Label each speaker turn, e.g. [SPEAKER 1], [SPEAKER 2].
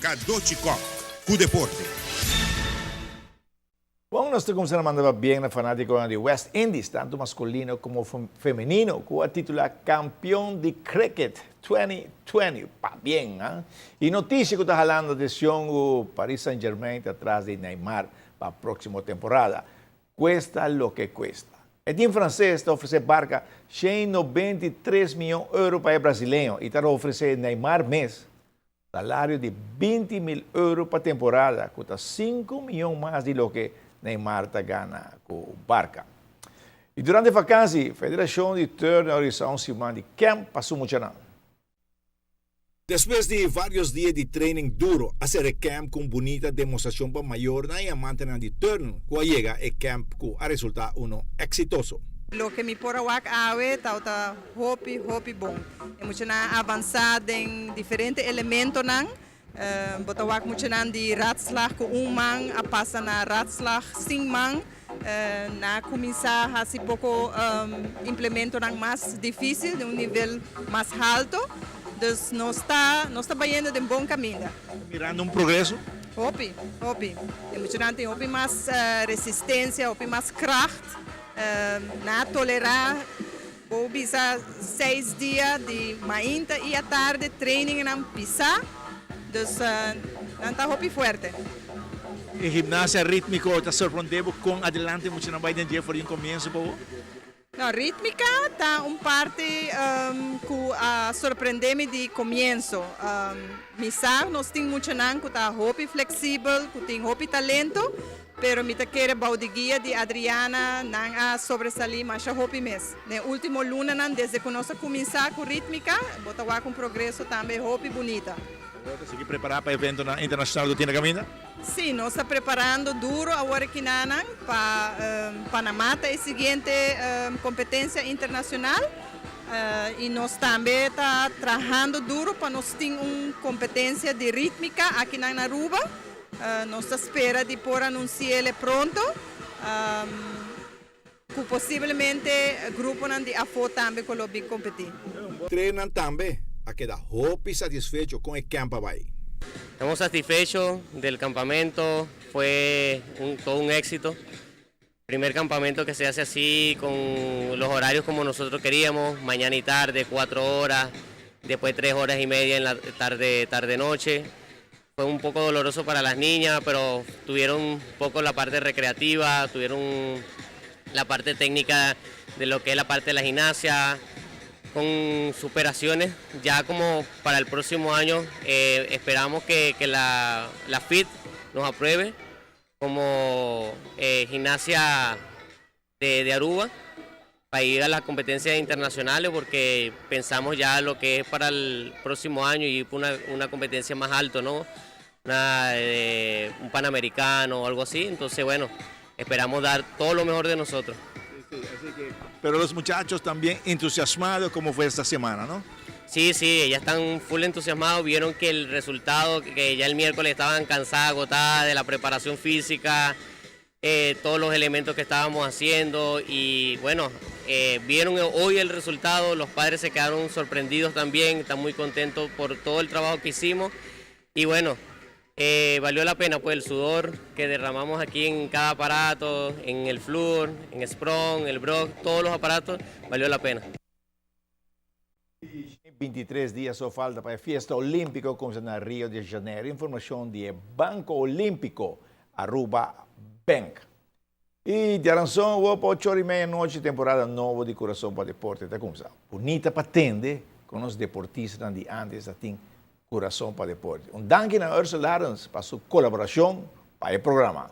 [SPEAKER 1] Kadochikok, cu deporte.
[SPEAKER 2] Bom, nós estamos mandando bem na fanática de West Indies, tanto masculino como femenino, com a titular campeão de cricket 2020. Pá, bem, hein? E notícia que está falando de o Paris Saint-Germain atrás de Neymar para a próxima temporada. Cuesta lo que cuesta. O time francês está oferecendo barca 193 milhões de euros para o brasileiro e está oferecendo Neymar mês salário de 20 mil euros para a temporada, custa 5 milhões mais de lo que Neymar está ganhando com o Barca. E durante a vacância, a Federação de Turno organizou semana de camp passou muito não.
[SPEAKER 1] Después de varios días de training duro, hacer el camp con bonita demostración para mayor na mantener de turno, cuando llega el camp con a resultado uno exitoso.
[SPEAKER 3] Lo que mi pora wak awe tauta hopi bom. Mucho na avançado em diferentes elementos nang. Bota wak mucho na di ratslag com man a passa na ratslag 5 man. Na começar assim pouco implemento nang mais difícil, de nível mais alto. Dus nós está indo de bom caminho.
[SPEAKER 1] Mirando progreso.
[SPEAKER 3] Hopi. Mucho na tem hopi mais resistência, hopi mais kracht. Na tolerar, vou bisa 6 dias de manhã e à tarde training na pisar, dus não está hopi forte.
[SPEAKER 4] E gimnasia rítmico está sorprendendo com adelante muito na Biden dia por um começo por.
[SPEAKER 3] Não, rítmica está parte que surpreende-me de começo. Misa nós temos muito não que está hopi flexível, que tem hopi talento. Pero me quero baudigia de Adriana não a sobresalir mais hopi mês. No último luna não desde que nós começar com rítmica, botar com progresso também hopi bonita.
[SPEAKER 4] Você que preparar para o evento internacional do Tina Caminha?
[SPEAKER 3] Sim, nós estamos preparando duro agora que não para Panamá a seguinte competência internacional. E nós também está trabalhando duro para nós ter uma competência de rítmica aqui na Aruba. Nós espera de por anunciar ele pronto, que possivelmente o grupo de AFO também com o big competir.
[SPEAKER 1] Treinam também a quedar hopi satisfecho con el campo ahí.
[SPEAKER 5] Estamos satisfechos del campamento, fue todo un éxito. Primer campamento que se hace así, con los horarios como nosotros queríamos, mañana y tarde, 4 horas, después 3 horas y media en la tarde-noche. Fue un poco doloroso para las niñas, pero tuvieron un poco la parte recreativa, tuvieron la parte técnica de lo que es la parte de la gimnasia, con superaciones. Ya como para el próximo año esperamos que la FIT nos apruebe como gimnasia de Aruba para ir a las competencias internacionales, porque pensamos ya lo que es para el próximo año y una competencia más alto, ¿no? Un panamericano o algo así. Entonces, bueno, esperamos dar todo lo mejor de nosotros.
[SPEAKER 4] Sí, así que, pero los muchachos también entusiasmados como fue esta semana, ¿no?
[SPEAKER 5] Sí, ellas están full entusiasmados, vieron que el resultado, que ya el miércoles estaban cansadas, agotadas de la preparación física, todos los elementos que estábamos haciendo, y bueno, vieron hoy el resultado, los padres se quedaron sorprendidos también, están muy contentos por todo el trabajo que hicimos, y bueno, valió la pena pues el sudor que derramamos aquí en cada aparato, en el Flur, en Sprong, el Brock, todos los aparatos, valió la pena.
[SPEAKER 2] 23 dias só falta para a festa olímpica começar na Rio de Janeiro. Informação de Banco Olímpico, Aruba Bank. E de Aranção, vou para 8h30 da noite, temporada nova de Coração para Deporte. Está começando. Bonita para atender com os deportistas de antes, assim, Coração para Deporte. Danke na Ursula Larens para sua colaboração para o programa.